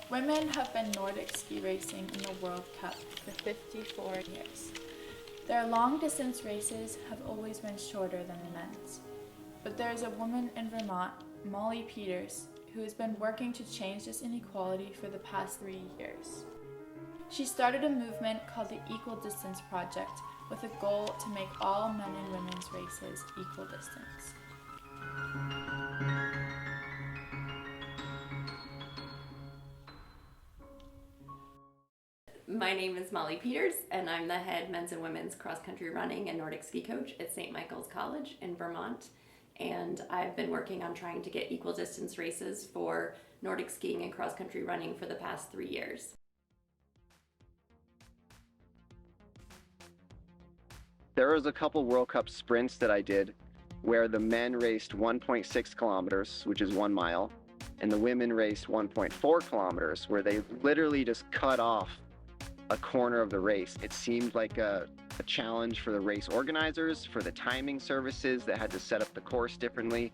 Women have been Nordic ski racing in the World Cup for 54 years. Their long-distance races have always been shorter than the men's. But there is a woman in Vermont, Molly Peters, who has been working to change this inequality for the past 3 years. She started a movement called the Equal Distance Project with a goal to make all men and women's races equal distance. My name is Molly Peters, and I'm the head men's and women's cross-country running and Nordic ski coach at St. Michael's College in Vermont. And I've been working on trying to get equal distance races for Nordic skiing and cross-country running for the past 3 years. There was a couple World Cup sprints that I did where the men raced 1.6 kilometers, which is 1 mile, and the women raced 1.4 kilometers, where they literally just cut off a corner of the race. It seemed like a challenge for the race organizers, for the timing services that had to set up the course differently.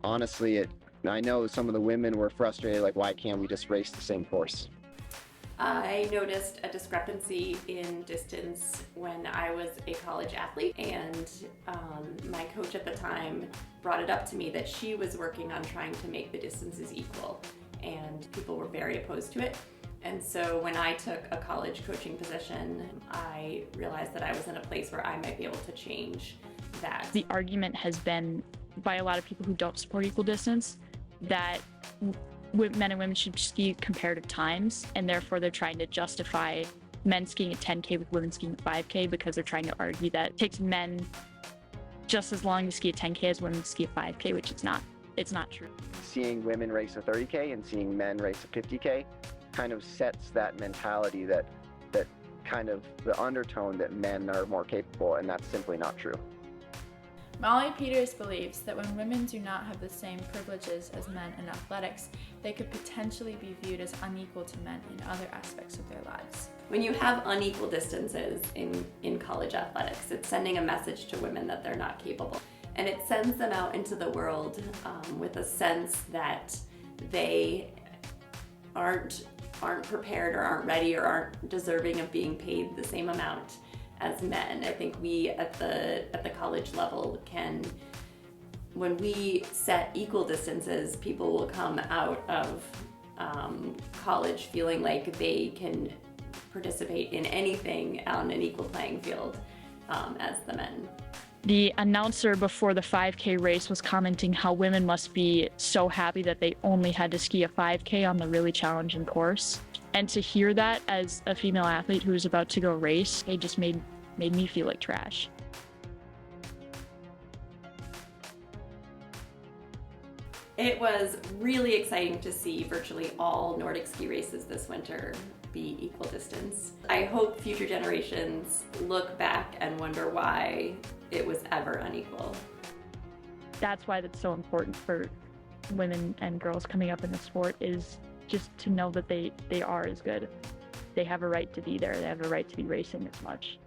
Honestly, I know some of the women were frustrated, like, why can't we just race the same course? I noticed a discrepancy in distance when I was a college athlete, and my coach at the time brought it up to me that she was working on trying to make the distances equal, and people were very opposed to it. And so when I took a college coaching position, I realized that I was in a place where I might be able to change that. The argument has been by a lot of people who don't support equal distance that men and women should ski comparative times, and therefore they're trying to justify men skiing at 10K with women skiing at 5K because they're trying to argue that it takes men just as long to ski at 10K as women to ski at 5K, which it's not true. Seeing women race a 30K and seeing men race a 50K kind of sets that mentality that kind of the undertone that men are more capable, and that's simply not true. Molly Peters believes that when women do not have the same privileges as men in athletics, they could potentially be viewed as unequal to men in other aspects of their lives. When you have unequal distances in college athletics, it's sending a message to women that they're not capable. And it sends them out into the world with a sense that they aren't prepared or aren't ready or aren't deserving of being paid the same amount as men. I think we at the college level can, when we set equal distances, people will come out of college feeling like they can participate in anything on an equal playing field as the men. The announcer before the 5K race was commenting how women must be so happy that they only had to ski a 5K on the really challenging course. And to hear that as a female athlete who was about to go race, it just made me feel like trash. It was really exciting to see virtually all Nordic ski races this winter be equal distance. I hope future generations look back and wonder why it was ever unequal. That's why that's so important for women and girls coming up in the sport, is just to know that they are as good. They have a right to be there. They have a right to be racing as much.